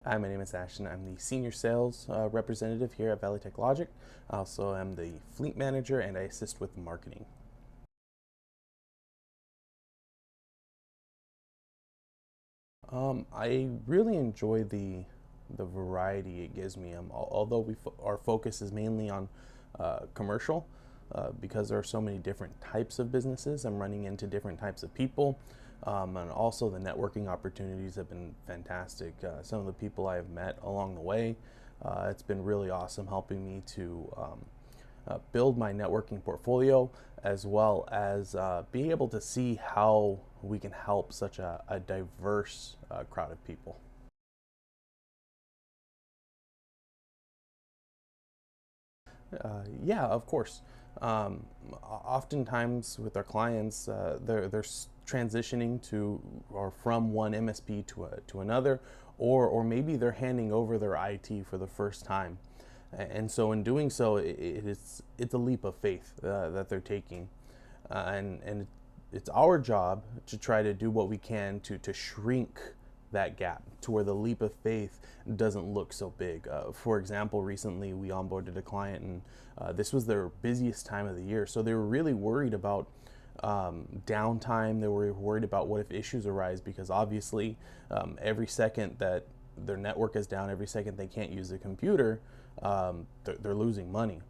Hi, my name is Ashton. I'm the Senior Sales Representative here at Techlogic. I also am the Fleet Manager and I assist with marketing. I really enjoy the variety it gives me. Although our focus is mainly on commercial, because there are so many different types of businesses, I'm running into different types of people. And also the networking opportunities have been fantastic. Some of the people I have met along the way, it's been really awesome helping me to build my networking portfolio, as well as be able to see how we can help such a diverse crowd of people. Yeah, of course. Oftentimes with our clients, they're transitioning to or from one MSP to another, or maybe they're handing over their IT for the first time, and so in doing so, it's a leap of faith that they're taking, and it's our job to try to do what we can to shrink that gap to where the leap of faith doesn't look so big. For example, recently we onboarded a client, and this was their busiest time of the year, so they were really worried about downtime. They were worried about what if issues arise, because obviously every second that their network is down, every second they can't use the computer, they're losing money.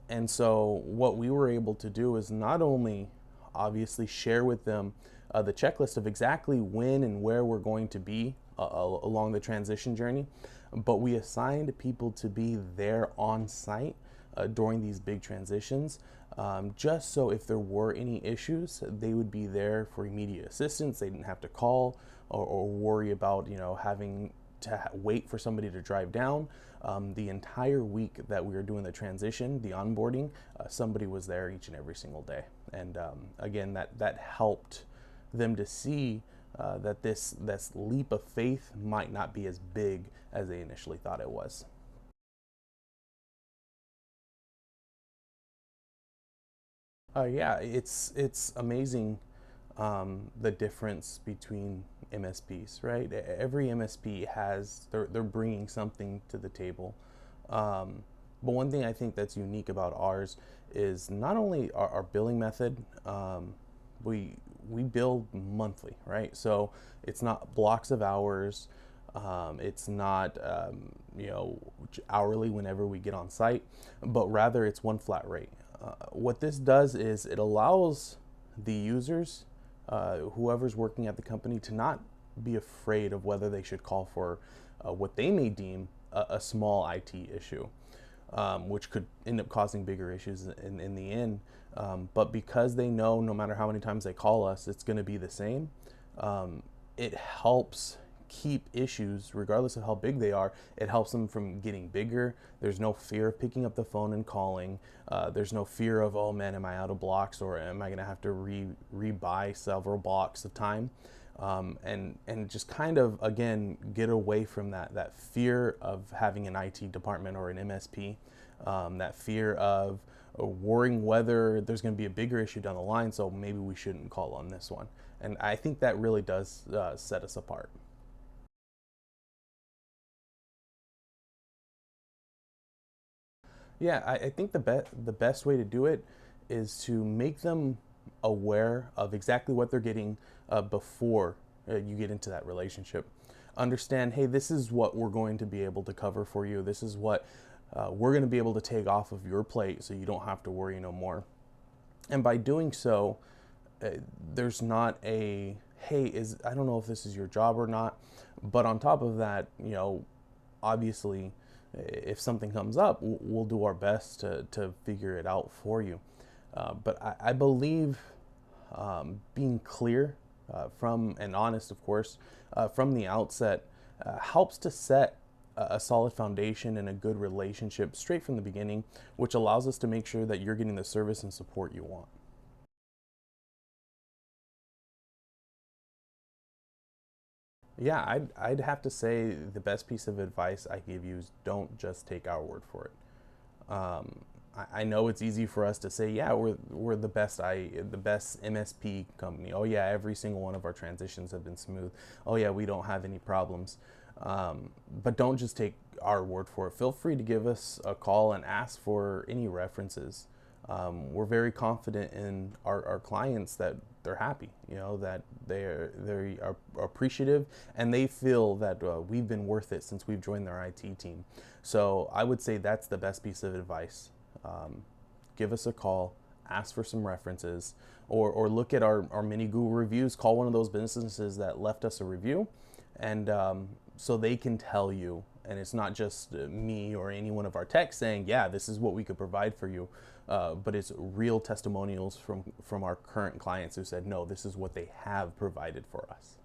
And so what we were able to do is not only obviously share with them the checklist of exactly when and where we're going to be along the transition journey, but we assigned people to be there on site during these big transitions, just so if there were any issues, they would be there for immediate assistance. They didn't have to call or worry about having to wait for somebody to drive down. The entire week that we were doing the transition, the onboarding, somebody was there each and every single day. And again, that helped them to see that this leap of faith might not be as big as they initially thought it was. Yeah, it's amazing, the difference between MSPs, right? Every MSP has they're bringing something to the table. But one thing I think that's unique about ours is not only our billing method. We we bill monthly, right? So it's not blocks of hours. It's not hourly whenever we get on site, but rather it's one flat rate. What this does is it allows the users, whoever's working at the company, to not be afraid of whether they should call for what they may deem a small IT issue, which could end up causing bigger issues in the end. But because they know no matter how many times they call us, it's going to be the same, it helps keep issues, regardless of how big they are, it helps them from getting bigger. There's no fear of picking up the phone and calling. There's no fear of, oh man, am I out of blocks, or am I going to have to re-buy several blocks of time? And just kind of, again, get away from that fear of having an IT department or an MSP, that fear of worrying whether there's going to be a bigger issue down the line, so maybe we shouldn't call on this one. And I think that really does set us apart. Yeah, I think the best way to do it is to make them aware of exactly what they're getting before you get into that relationship. Understand, hey, this is what we're going to be able to cover for you. This is what we're going to be able to take off of your plate, so you don't have to worry no more. And by doing so, there's not a, hey, I don't know if this is your job or not. But on top of that, obviously, if something comes up, we'll do our best to figure it out for you. But I believe being clear from and honest, of course, from the outset helps to set a solid foundation and a good relationship straight from the beginning, which allows us to make sure that you're getting the service and support you want. Yeah, I'd have to say the best piece of advice I give you is don't just take our word for it. I know it's easy for us to say, yeah, we're the best MSP company. Oh yeah, every single one of our transitions have been smooth. Oh yeah, we don't have any problems. But don't just take our word for it. Feel free to give us a call and ask for any references. We're very confident in our clients that they're happy, that they are appreciative, and they feel that we've been worth it since we've joined their IT team. So I would say that's the best piece of advice. Give us a call, ask for some references, or look at our mini Google reviews. Call one of those businesses that left us a review, and so they can tell you, and it's not just me or any one of our techs saying, yeah, this is what we could provide for you, but it's real testimonials from our current clients who said, no, this is what they have provided for us.